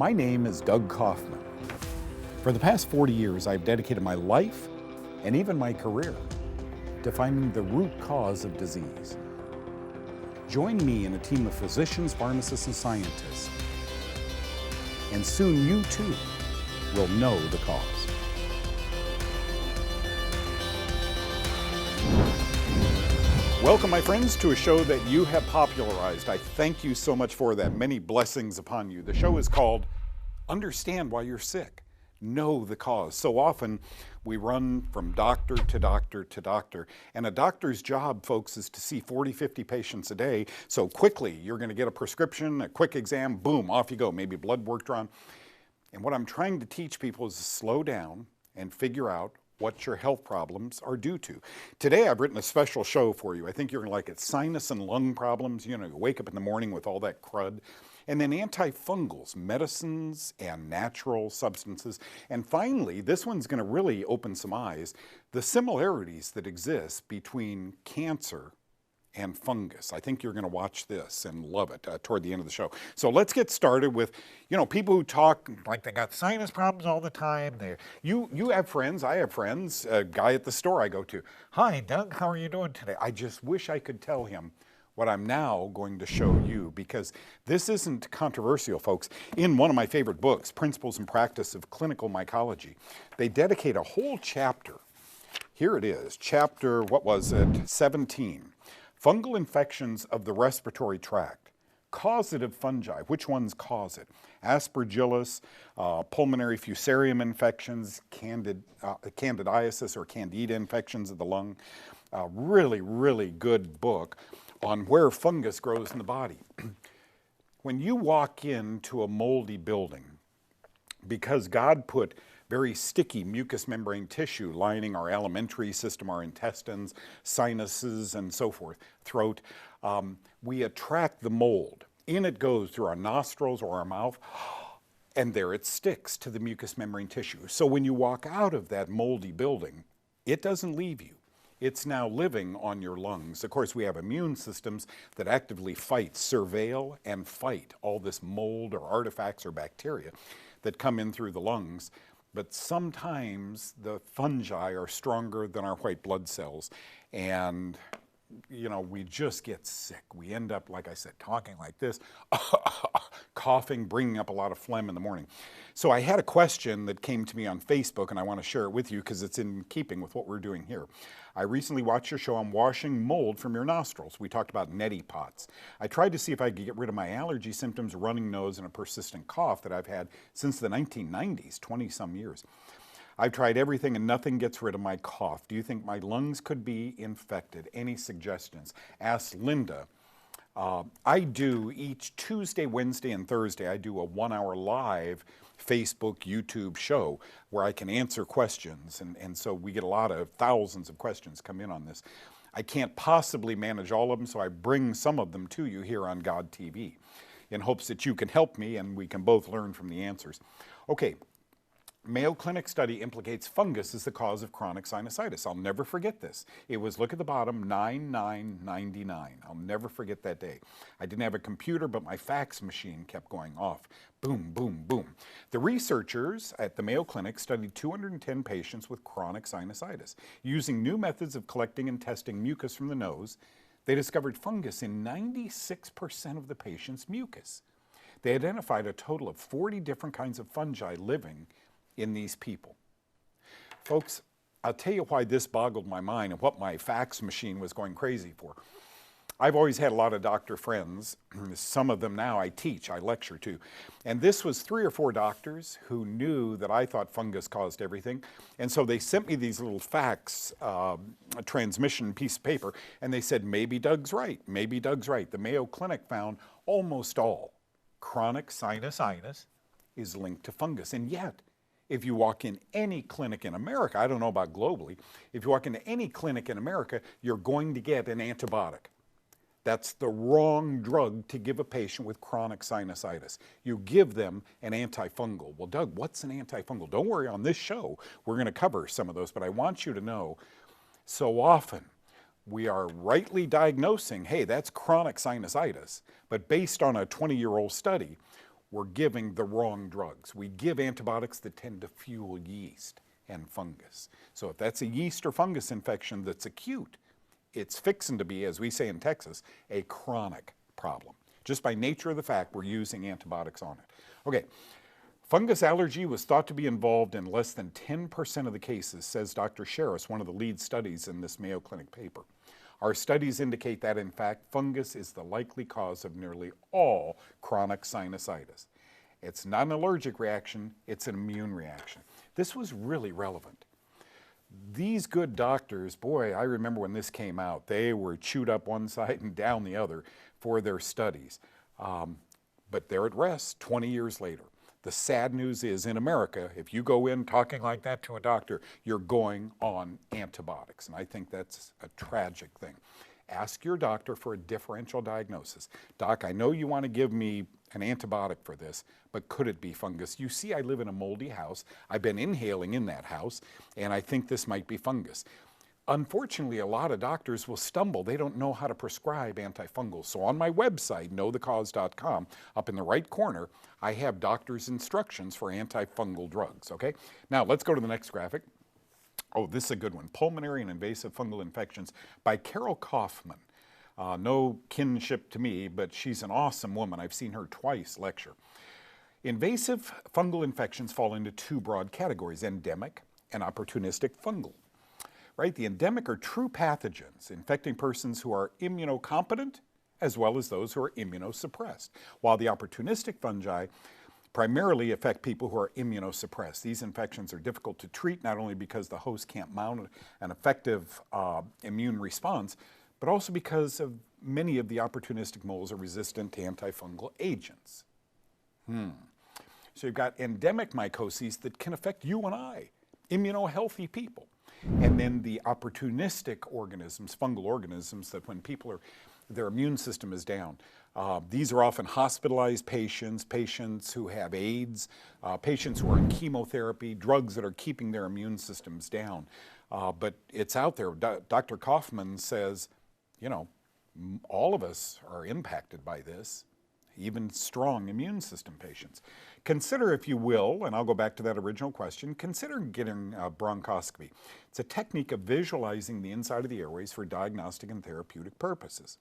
My name is Doug Kaufmann. For the past 40 years, I've dedicated my life and even my career to finding the root cause of disease. Join me in a team of physicians, pharmacists, and scientists, and soon you too will know the cause. Welcome, my friends, to a show that you have popularized. I thank you so much for that. Many blessings upon you. The show is called Understand Why You're Sick. Know the cause. So often we run from doctor to doctor to doctor. And a doctor's job, folks, is to see 40, 50 patients a day. So quickly, you're going to get a prescription, a quick exam, boom, off you go. Maybe blood work drawn. And what I'm trying to teach people is to slow down and figure out what your health problems are due to. Today, I've written a special show for you. I think you're going to like it. Sinus and lung problems. You know, you wake up in the morning with all that crud. And then antifungals, medicines and natural substances. And finally, this one's going to really open some eyes, the similarities that exist between cancer and fungus. I think you're going to watch this and love it toward the end of the show. So let's get started with, people who talk like they got sinus problems all the time. You have friends, I have friends, a guy at the store I go to. Hi, Doug, how are you doing today? I just wish I could tell him what I'm now going to show you, because this isn't controversial, folks. In one of my favorite books, Principles and Practice of Clinical Mycology, they dedicate a whole chapter. Here it is, chapter, 17. Fungal infections of the respiratory tract. Causative fungi, which ones cause it? Aspergillus, pulmonary fusarium infections, candidiasis or candida infections of the lung. Really, really good book on where fungus grows in the body. When you walk into a moldy building, because God put very sticky mucous membrane tissue lining our alimentary system, our intestines, sinuses, and so forth, throat, we attract the mold. In it goes through our nostrils or our mouth, and there it sticks to the mucous membrane tissue. So when you walk out of that moldy building, it doesn't leave you. It's now living on your lungs. Of course, we have immune systems that actively fight, surveil, and fight all this mold or artifacts or bacteria that come in through the lungs. But sometimes the fungi are stronger than our white blood cells, and we just get sick. We end up, like I said, talking like this, coughing, bringing up a lot of phlegm in the morning. So I had a question that came to me on Facebook, and I want to share it with you because it's in keeping with what we're doing here. I recently watched your show on washing mold from your nostrils. We talked about neti pots. I tried to see if I could get rid of my allergy symptoms, running nose, and a persistent cough that I've had since the 1990s, 20-some years. I've tried everything and nothing gets rid of my cough. Do you think my lungs could be infected? Any suggestions? Asked Linda. I do each Tuesday, Wednesday, and Thursday, I do a 1-hour live Facebook, YouTube show where I can answer questions. And so we get thousands of questions come in on this. I can't possibly manage all of them, so I bring some of them to you here on God TV in hopes that you can help me and we can both learn from the answers. Okay. Mayo Clinic study implicates fungus as the cause of chronic sinusitis. I'll never forget this. It was, look at the bottom, 9999. I'll never forget that day. I didn't have a computer, but my fax machine kept going off. Boom, boom, boom. The researchers at the Mayo Clinic studied 210 patients with chronic sinusitis. Using new methods of collecting and testing mucus from the nose, they discovered fungus in 96% of the patient's mucus. They identified a total of 40 different kinds of fungi living in these people. Folks, I'll tell you why this boggled my mind and what my fax machine was going crazy for. I've always had a lot of doctor friends. Some of them now I teach, I lecture to. And this was 3 or 4 doctors who knew that I thought fungus caused everything. And so they sent me these little fax transmission piece of paper, and they said, maybe Doug's right, maybe Doug's right. The Mayo Clinic found almost all chronic sinusitis is linked to fungus. And yet, if you walk in any clinic in America, I don't know about globally, if you walk into any clinic in America, you're going to get an antibiotic. That's the wrong drug to give a patient with chronic sinusitis. You give them an antifungal. Well, Doug, what's an antifungal? Don't worry, on this show, we're going to cover some of those, but I want you to know, so often we are rightly diagnosing, hey, that's chronic sinusitis, but based on a 20-year-old study, we're giving the wrong drugs. We give antibiotics that tend to fuel yeast and fungus. So if that's a yeast or fungus infection that's acute, it's fixing to be, as we say in Texas, a chronic problem. Just by nature of the fact we're using antibiotics on it. Okay, fungus allergy was thought to be involved in less than 10% of the cases, says Dr. Sherris, one of the lead studies in this Mayo Clinic paper. Our studies indicate that, in fact, fungus is the likely cause of nearly all chronic sinusitis. It's not an allergic reaction, it's an immune reaction. This was really relevant. These good doctors, boy, I remember when this came out, they were chewed up one side and down the other for their studies. But they're at rest 20 years later. The sad news is, in America, if you go in talking like that to a doctor, you're going on antibiotics. And I think that's a tragic thing. Ask your doctor for a differential diagnosis. Doc, I know you want to give me an antibiotic for this, but could it be fungus? You see, I live in a moldy house. I've been inhaling in that house, and I think this might be fungus. Unfortunately, a lot of doctors will stumble. They don't know how to prescribe antifungals. So on my website, knowthecause.com, up in the right corner, I have doctor's instructions for antifungal drugs, okay? Now, let's go to the next graphic. Oh, this is a good one. Pulmonary and Invasive Fungal Infections by Carol Kaufmann. No kinship to me, but she's an awesome woman. I've seen her twice lecture. Invasive fungal infections fall into two broad categories, endemic and opportunistic fungal. Right? The endemic are true pathogens infecting persons who are immunocompetent as well as those who are immunosuppressed, while the opportunistic fungi primarily affect people who are immunosuppressed. These infections are difficult to treat, not only because the host can't mount an effective immune response, but also because of many of the opportunistic moles are resistant to antifungal agents. So you've got endemic mycoses that can affect you and I, immunohealthy people. And then the opportunistic organisms, fungal organisms, that when people are, their immune system is down. These are often hospitalized patients, patients who have AIDS, patients who are in chemotherapy, drugs that are keeping their immune systems down. But it's out there. Dr. Kaufmann says, you know, all of us are impacted by this, even strong immune system patients. Consider, if you will, and I'll go back to that original question, consider getting a bronchoscopy. It's a technique of visualizing the inside of the airways for diagnostic and therapeutic purposes.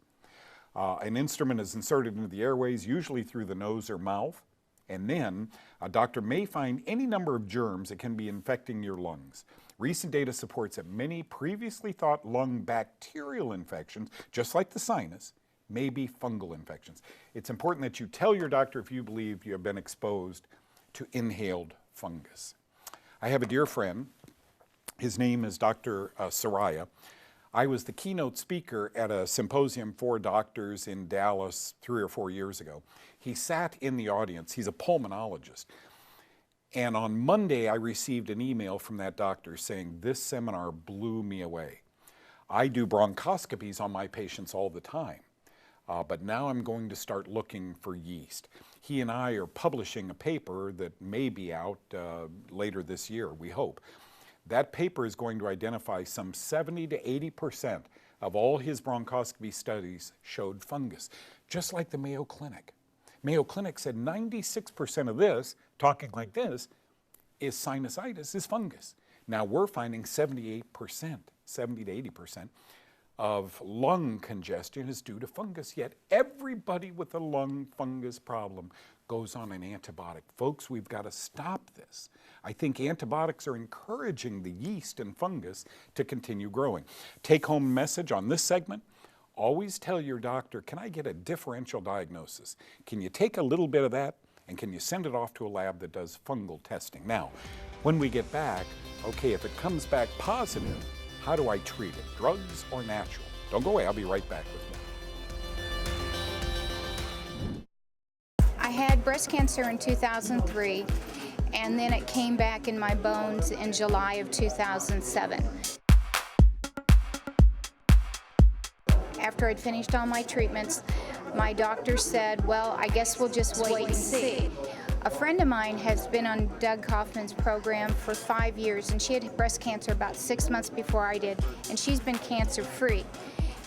An instrument is inserted into the airways, usually through the nose or mouth, and then a doctor may find any number of germs that can be infecting your lungs. Recent data supports that many previously thought lung bacterial infections, just like the sinus, may be fungal infections. It's important that you tell your doctor if you believe you have been exposed to inhaled fungus. I have a dear friend. His name is Dr. Soraya. I was the keynote speaker at a symposium for doctors in Dallas 3 or 4 years ago. He sat in the audience. He's a pulmonologist. And on Monday, I received an email from that doctor saying, this seminar blew me away. I do bronchoscopies on my patients all the time. But now I'm going to start looking for yeast. He and I are publishing a paper that may be out later this year, we hope. That paper is going to identify some 70 to 80% of all his bronchoscopy studies showed fungus, just like the Mayo Clinic. Mayo Clinic said 96% of this, talking like this, is sinusitis, is fungus. Now we're finding 78%, 70 to 80%. Of lung congestion is due to fungus, yet everybody with a lung fungus problem goes on an antibiotic. Folks, we've got to stop this. I think antibiotics are encouraging the yeast and fungus to continue growing. Take-home message on this segment, always tell your doctor, can I get a differential diagnosis? Can you take a little bit of that and can you send it off to a lab that does fungal testing? Now, when we get back, okay, if it comes back positive, how do I treat it? Drugs or natural? Don't go away, I'll be right back with more. I had breast cancer in 2003, and then it came back in my bones in July of 2007. After I'd finished all my treatments, my doctor said, well, I guess we'll just wait and see. A friend of mine has been on Doug Kaufmann's program for 5 years, and she had breast cancer about 6 months before I did, and she's been cancer-free.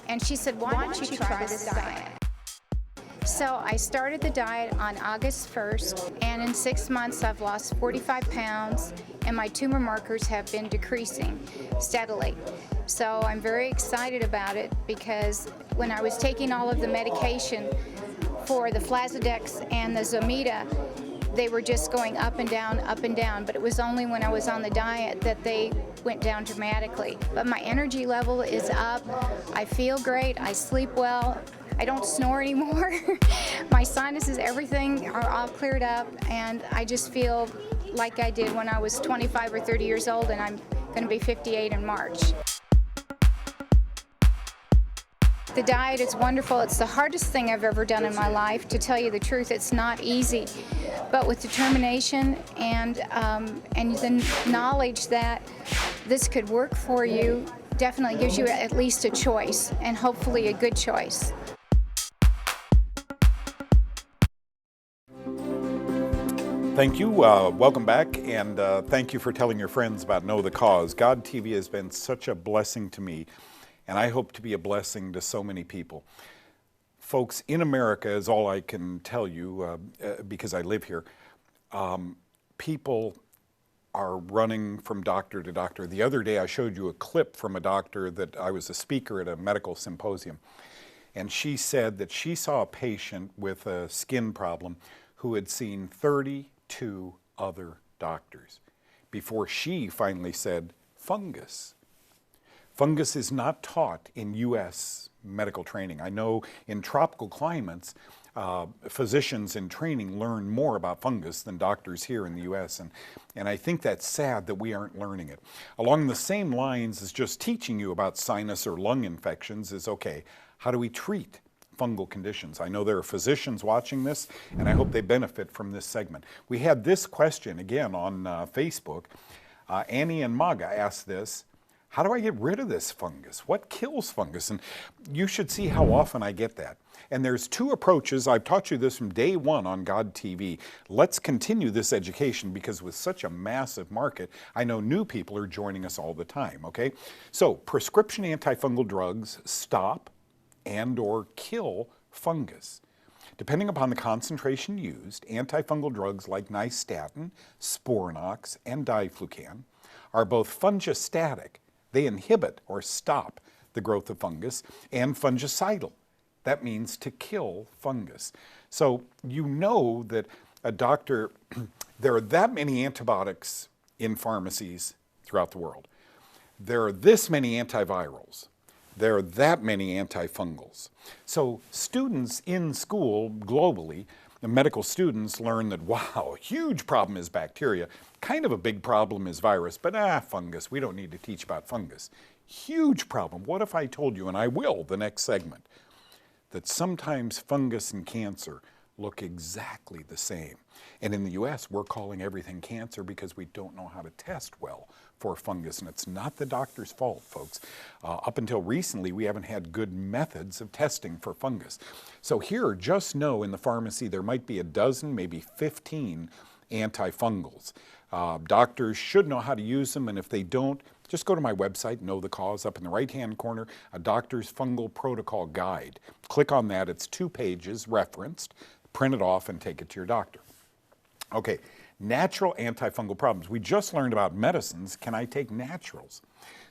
And she said, why don't you try this diet? So I started the diet on August 1st, and in 6 months I've lost 45 pounds, and my tumor markers have been decreasing steadily. So I'm very excited about it because when I was taking all of the medication for the Flazodex and the Zometa, they were just going up and down, but it was only when I was on the diet that they went down dramatically. But my energy level is up, I feel great, I sleep well, I don't snore anymore. My sinuses, everything are all cleared up, and I just feel like I did when I was 25 or 30 years old, and I'm going to be 58 in March. The diet is wonderful. It's the hardest thing I've ever done in my life. To tell you the truth, it's not easy. But with determination and the knowledge that this could work for you, definitely gives you at least a choice, and hopefully a good choice. Thank you. Welcome back, and thank you for telling your friends about Know the Cause. God TV has been such a blessing to me, and I hope to be a blessing to so many people. Folks, in America is all I can tell you because I live here. People are running from doctor to doctor. The other day I showed you a clip from a doctor that I was a speaker at a medical symposium, and she said that she saw a patient with a skin problem who had seen 32 other doctors before she finally said fungus. Fungus is not taught in U.S. medical training. I know in tropical climates, physicians in training learn more about fungus than doctors here in the U.S., and I think that's sad that we aren't learning it. Along the same lines as just teaching you about sinus or lung infections is, okay, how do we treat fungal conditions? I know there are physicians watching this, and I hope they benefit from this segment. We had this question again on Facebook. Annie and Maga asked this: how do I get rid of this fungus? What kills fungus? And you should see how often I get that. And there's two approaches. I've taught you this from day one on God TV. Let's continue this education because with such a massive market, I know new people are joining us all the time, okay? So prescription antifungal drugs stop and or kill fungus. Depending upon the concentration used, antifungal drugs like nystatin, Sporanox, and diflucan are both fungistatic. They inhibit or stop the growth of fungus, and fungicidal. That means to kill fungus. So you know that a doctor, there are that many antibiotics in pharmacies throughout the world. There are this many antivirals. There are that many antifungals. So students in school globally, the medical students learn that, wow, a huge problem is bacteria. Kind of a big problem is virus, but fungus, we don't need to teach about fungus. Huge problem. What if I told you, and I will the next segment, that sometimes fungus and cancer look exactly the same. And in the US, we're calling everything cancer because we don't know how to test well for fungus. And it's not the doctor's fault, folks. Up until recently, we haven't had good methods of testing for fungus. So here, just know in the pharmacy, there might be a dozen, maybe 15 antifungals. Doctors should know how to use them, and if they don't, just go to my website, Know the Cause, up in the right-hand corner, a doctor's fungal protocol guide. Click on that. It's 2 pages referenced. Print it off and take it to your doctor. Okay, natural antifungal problems. We just learned about medicines. Can I take naturals?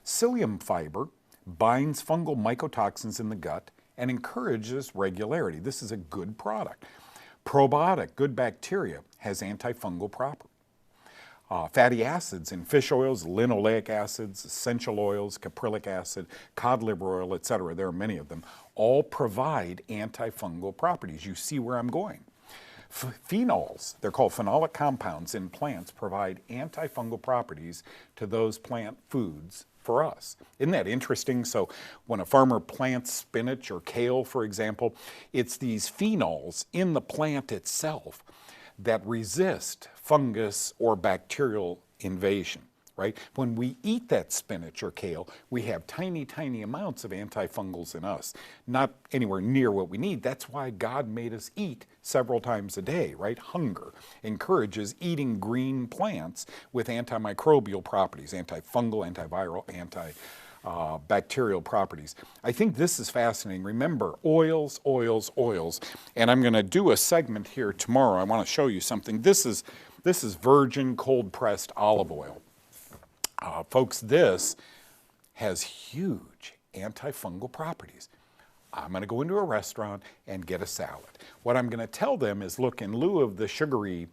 Psyllium fiber binds fungal mycotoxins in the gut and encourages regularity. This is a good product. Probiotic, good bacteria, has antifungal properties. Fatty acids in fish oils, linoleic acids, essential oils, caprylic acid, cod liver oil, etc. There are many of them. All provide antifungal properties. You see where I'm going. Phenols, they're called phenolic compounds in plants, provide antifungal properties to those plant foods for us. Isn't that interesting? So when a farmer plants spinach or kale, for example, it's these phenols in the plant itself that resist fungus or bacterial invasion, right? When we eat that spinach or kale, we have tiny, tiny amounts of antifungals in us, not anywhere near what we need. That's why God made us eat several times a day, right? Hunger encourages eating green plants with antimicrobial properties, antifungal, antiviral, bacterial properties. I think this is fascinating. Remember, oils, oils, oils. And I'm going to do a segment here tomorrow. I want to show you something. This is virgin cold-pressed olive oil. Folks, this has huge antifungal properties. I'm going to go into a restaurant and get a salad. What I'm going to tell them is, look, in lieu of the sugary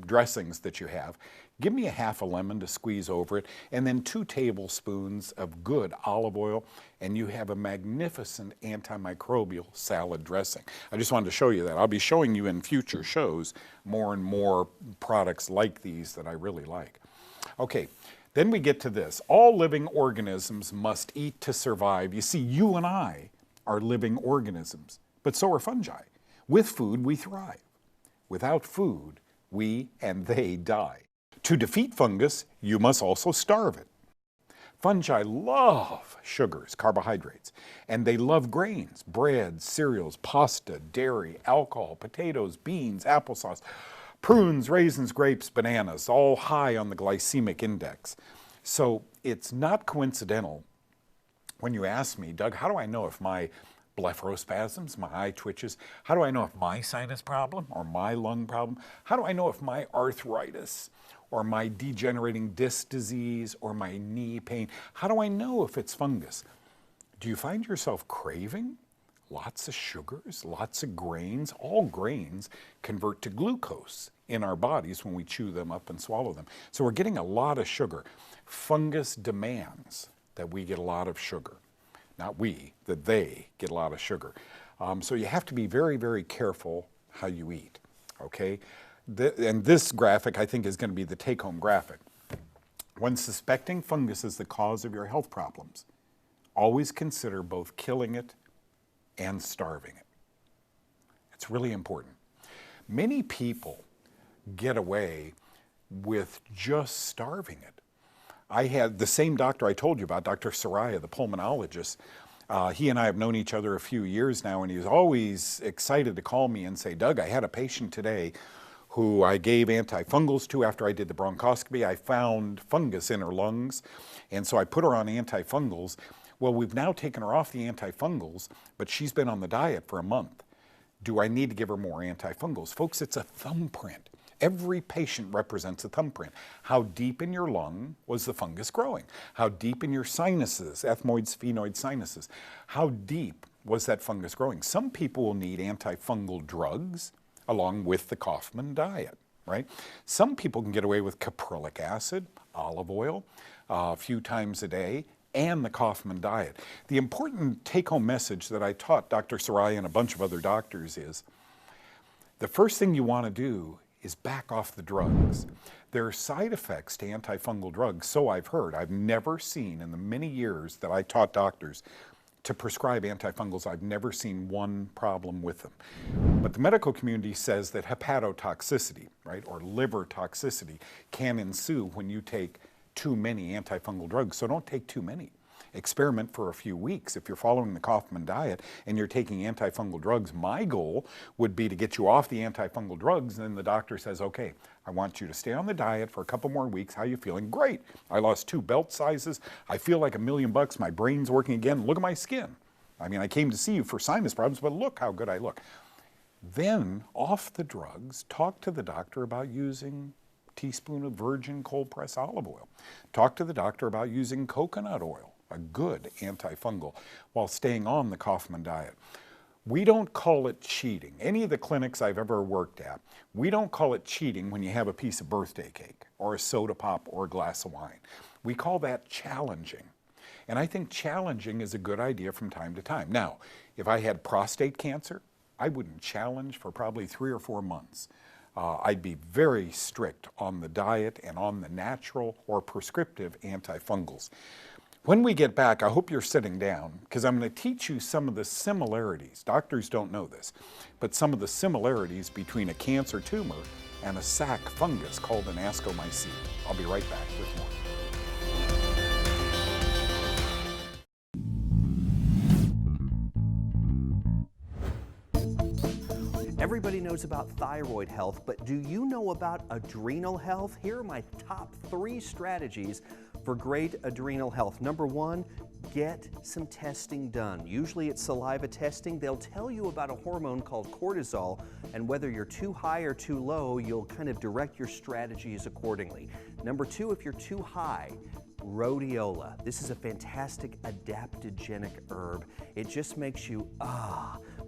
dressings that you have, give me a half a lemon to squeeze over it, and then 2 tablespoons of good olive oil, and you have a magnificent antimicrobial salad dressing. I just wanted to show you that. I'll be showing you in future shows more and more products like these that I really like. Okay, then we get to this. All living organisms must eat to survive. You see, you and I are living organisms, but so are fungi. With food, we thrive. Without food, we and they die. To defeat fungus, you must also starve it. Fungi love sugars, carbohydrates, and they love grains, bread, cereals, pasta, dairy, alcohol, potatoes, beans, applesauce, prunes, raisins, grapes, bananas, all high on the glycemic index. So it's not coincidental when you ask me, Doug, how do I know if my blepharospasms, my eye twitches, how do I know if my sinus problem or my lung problem, how do I know if my arthritis or my degenerating disc disease or my knee pain, how do I know if it's fungus? Do you find yourself craving lots of sugars, lots of grains? All grains convert to glucose in our bodies when we chew them up and swallow them. So we're getting a lot of sugar. Fungus demands that we get a lot of sugar. Not we, that they get a lot of sugar. So you have to be very, very careful how you eat, okay? And this graphic, I think, is going to be the take-home graphic. When suspecting fungus is the cause of your health problems, always consider both killing it and starving it. It's really important. Many people get away with just starving it. I had the same doctor I told you about, Dr. Soraya, the pulmonologist. He and I have known each other a few years now, and he's always excited to call me and say, Doug, I had a patient today who I gave antifungals to after I did the bronchoscopy. I found fungus in her lungs, and so I put her on antifungals. Well, we've now taken her off the antifungals, but she's been on the diet for a month. Do I need to give her more antifungals? Folks, it's a thumbprint. Every patient represents a thumbprint. How deep in your lung was the fungus growing? How deep in your sinuses, ethmoid, sphenoid sinuses, how deep was that fungus growing? Some people will need antifungal drugs along with the Kaufmann diet, right? Some people can get away with caprylic acid, olive oil, a few times a day, and the Kaufmann diet. The important take-home message that I taught Dr. Soraya and a bunch of other doctors is, the first thing you want to do is back off the drugs. There are side effects to antifungal drugs, so I've heard. I've never seen, in the many years that I taught doctors to prescribe antifungals, I've never seen one problem with them. But the medical community says that hepatotoxicity, right, or liver toxicity can ensue when you take too many antifungal drugs, so don't take too many. Experiment for a few weeks. If you're following the Kaufmann diet and you're taking antifungal drugs, my goal would be to get you off the antifungal drugs, and then the doctor says, okay, I want you to stay on the diet for a couple more weeks. How are you feeling? Great. I lost 2 belt sizes. I feel like $1 million. My brain's working again. Look at my skin. I mean, I came to see you for sinus problems, but look how good I look. Then, off the drugs, talk to the doctor about using a teaspoon of virgin cold-pressed olive oil. Talk to the doctor about using coconut oil, a good antifungal, while staying on the Kaufmann diet. We don't call it cheating. Any of the clinics I've ever worked at, we don't call it cheating when you have a piece of birthday cake or a soda pop or a glass of wine. We call that challenging. And I think challenging is a good idea from time to time. Now, if I had prostate cancer, I wouldn't challenge for probably 3 or 4 months. I'd be very strict on the diet and on the natural or prescriptive antifungals. When we get back, I hope you're sitting down, because I'm going to teach you some of the similarities. Doctors don't know this, but some of the similarities between a cancer tumor and a sac fungus called an ascomycete. I'll be right back with more. Everybody knows about thyroid health, but do you know about adrenal health? Here are my top 3 strategies for great adrenal health. Number one, get some testing done. Usually it's saliva testing. They'll tell you about a hormone called cortisol, and whether you're too high or too low, you'll kind of direct your strategies accordingly. Number two, if you're too high, rhodiola. This is a fantastic adaptogenic herb. It just makes you,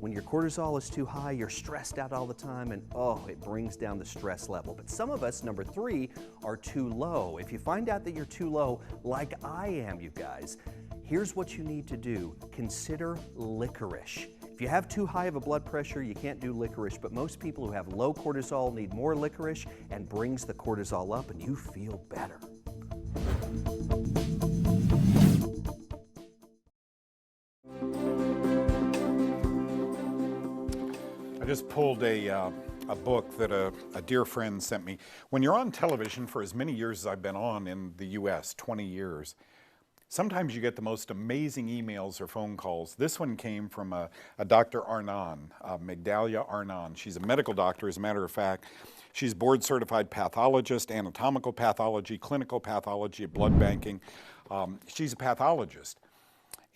when your cortisol is too high, you're stressed out all the time, and it brings down the stress level. But some of us, number three, are too low. If you find out that you're too low, like I am, you guys, here's what you need to do. Consider licorice. If you have too high of a blood pressure, you can't do licorice, but most people who have low cortisol need more licorice and brings the cortisol up, and you feel better. I just pulled a book that a dear friend sent me. When you're on television for as many years as I've been on in the US, 20 years, sometimes you get the most amazing emails or phone calls. This one came from a Dr. Arnon, Migdalia Arnon. She's a medical doctor, as a matter of fact. She's board-certified pathologist, anatomical pathology, clinical pathology, blood banking. She's a pathologist.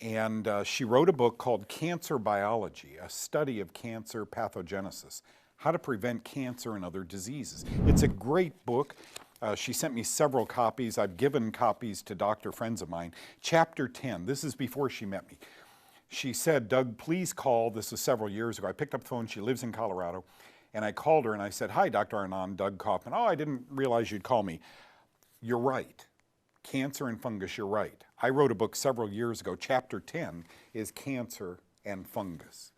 And she wrote a book called Cancer Biology, a study of cancer pathogenesis, how to prevent cancer and other diseases. It's a great book. She sent me several copies. I've given copies to doctor friends of mine. Chapter 10, this is before she met me. She said, Doug, please call. This was several years ago. I picked up the phone. She lives in Colorado. And I called her and I said, hi, Dr. Arnon, Doug Kaufmann. Oh, I didn't realize you'd call me. You're right. Cancer and fungus, you're right. I wrote a book several years ago. Chapter 10 is cancer and fungus.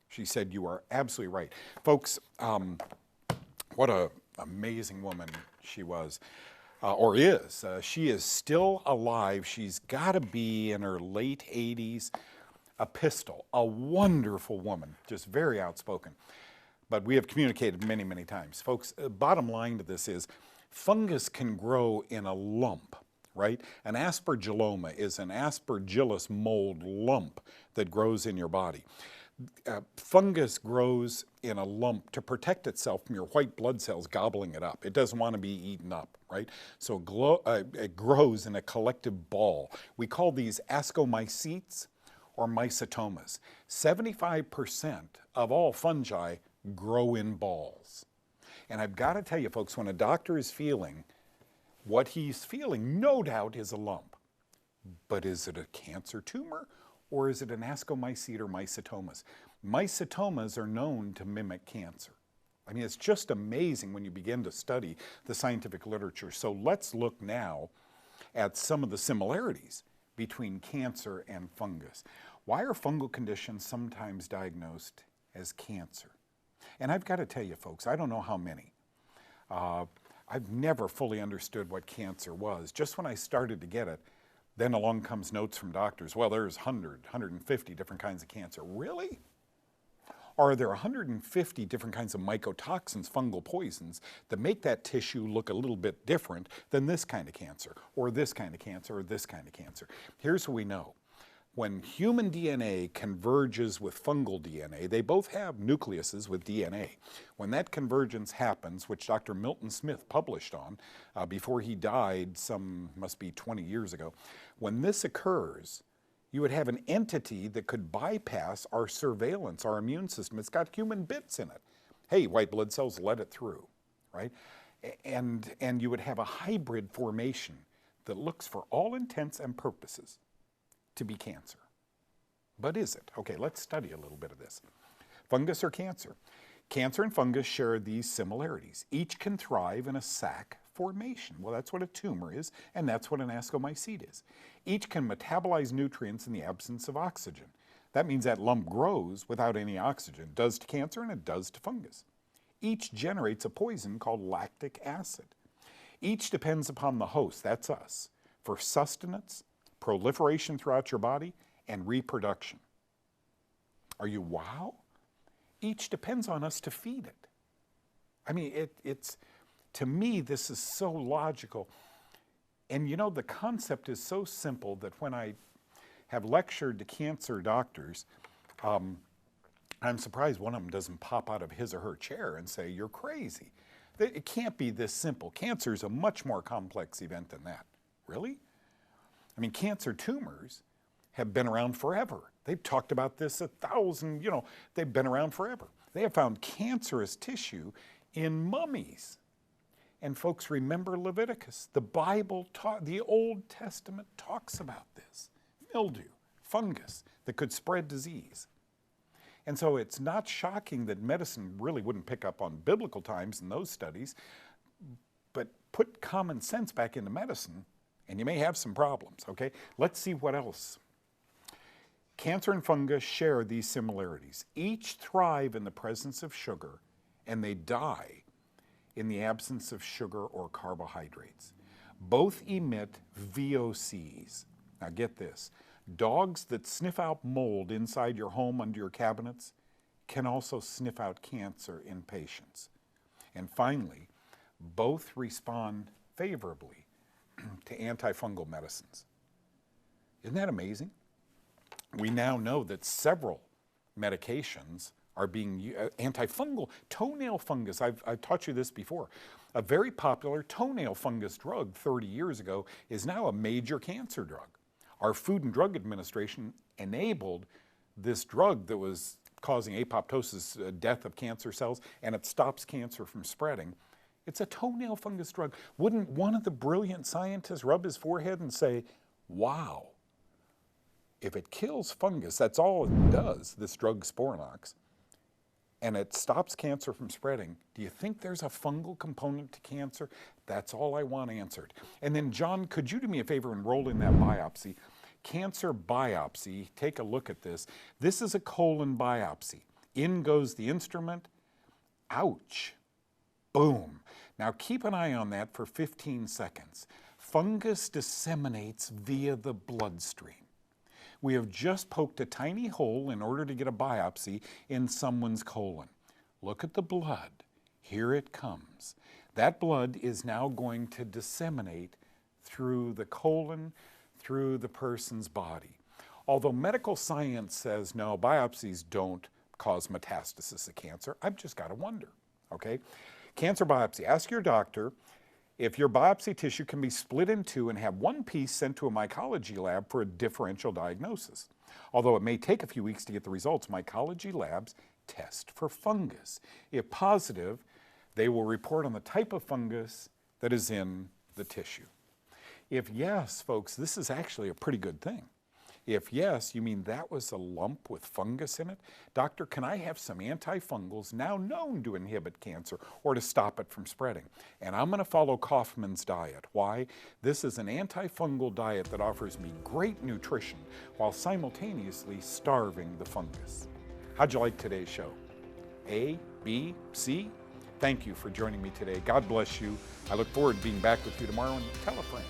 She said, you are absolutely right. Folks, what an amazing woman she was, or is. She is still alive. She's got to be in her late 80s. A pistol, a wonderful woman, just very outspoken. But we have communicated many, many times. Folks, bottom line to this is fungus can grow in a lump, right? An aspergilloma is an aspergillus mold lump that grows in your body. Fungus grows in a lump to protect itself from your white blood cells gobbling it up. It doesn't want to be eaten up, right? So it grows in a collective ball. We call these ascomycetes or mycetomas. 75% of all fungi grow in balls. And I've got to tell you, folks, when a doctor is feeling what he's feeling, no doubt is a lump. But is it a cancer tumor or is it an ascomycete or mycetomas? Mycetomas are known to mimic cancer. I mean, it's just amazing when you begin to study the scientific literature. So let's look now at some of the similarities between cancer and fungus. Why are fungal conditions sometimes diagnosed as cancer? And I've got to tell you, folks, I don't know how many. I've never fully understood what cancer was. Just when I started to get it, then along comes notes from doctors. Well, there's 100, 150 different kinds of cancer. Really? Are there 150 different kinds of mycotoxins, fungal poisons, that make that tissue look a little bit different than this kind of cancer, or this kind of cancer, or this kind of cancer? Here's what we know. When human DNA converges with fungal DNA, they both have nucleuses with DNA. When that convergence happens, which Dr. Milton Smith published on before he died must be 20 years ago, when this occurs, you would have an entity that could bypass our surveillance, our immune system. It's got human bits in it. Hey, white blood cells, let it through, right? And you would have a hybrid formation that looks, for all intents and purposes, to be cancer. But is it? Okay, let's study a little bit of this. Fungus or cancer? Cancer and fungus share these similarities. Each can thrive in a sac formation. Well, that's what a tumor is, and that's what an ascomycete is. Each can metabolize nutrients in the absence of oxygen. That means that lump grows without any oxygen. It does to cancer and it does to fungus. Each generates a poison called lactic acid. Each depends upon the host, that's us, for sustenance, proliferation throughout your body, and reproduction. Are you wow? Each depends on us to feed it. I mean, to me, this is so logical. And you know, the concept is so simple that when I have lectured to cancer doctors, I'm surprised one of them doesn't pop out of his or her chair and say, you're crazy. It can't be this simple. Cancer is a much more complex event than that. Really? I mean, cancer tumors have been around forever. They've talked about this 1,000, they've been around forever. They have found cancerous tissue in mummies. And folks, remember Leviticus. The Bible, the Old Testament talks about this. Mildew, fungus that could spread disease. And so it's not shocking that medicine really wouldn't pick up on biblical times in those studies, but put common sense back into medicine and you may have some problems, okay? Let's see what else. Cancer and fungus share these similarities. Each thrive in the presence of sugar and they die in the absence of sugar or carbohydrates. Both emit VOCs. Now get this, dogs that sniff out mold inside your home under your cabinets can also sniff out cancer in patients. And finally, both respond favorably to antifungal medicines. Isn't that amazing? We now know that several medications are being antifungal. Toenail fungus, I've taught you this before. A very popular toenail fungus drug 30 years ago is now a major cancer drug. Our Food and Drug Administration enabled this drug that was causing apoptosis, death of cancer cells, and it stops cancer from spreading. It's a toenail fungus drug. Wouldn't one of the brilliant scientists rub his forehead and say, wow, if it kills fungus, that's all it does, this drug Sporanox, and it stops cancer from spreading, do you think there's a fungal component to cancer? That's all I want answered. And then, John, could you do me a favor and roll in that biopsy? Cancer biopsy, take a look at this. This is a colon biopsy. In goes the instrument. Ouch. Boom. Now keep an eye on that for 15 seconds. Fungus disseminates via the bloodstream. We have just poked a tiny hole in order to get a biopsy in someone's colon. Look at the blood. Here it comes. That blood is now going to disseminate through the colon, through the person's body. Although medical science says no, biopsies don't cause metastasis of cancer, I've just got to wonder, okay? Cancer biopsy, ask your doctor if your biopsy tissue can be split in two and have one piece sent to a mycology lab for a differential diagnosis. Although it may take a few weeks to get the results, mycology labs test for fungus. If positive, they will report on the type of fungus that is in the tissue. If yes, folks, this is actually a pretty good thing. If yes, you mean that was a lump with fungus in it? Doctor, can I have some antifungals now known to inhibit cancer or to stop it from spreading? And I'm going to follow Kaufmann's diet. Why? This is an antifungal diet that offers me great nutrition while simultaneously starving the fungus. How'd you like today's show? A, B, C? Thank you for joining me today. God bless you. I look forward to being back with you tomorrow, and tell a friend.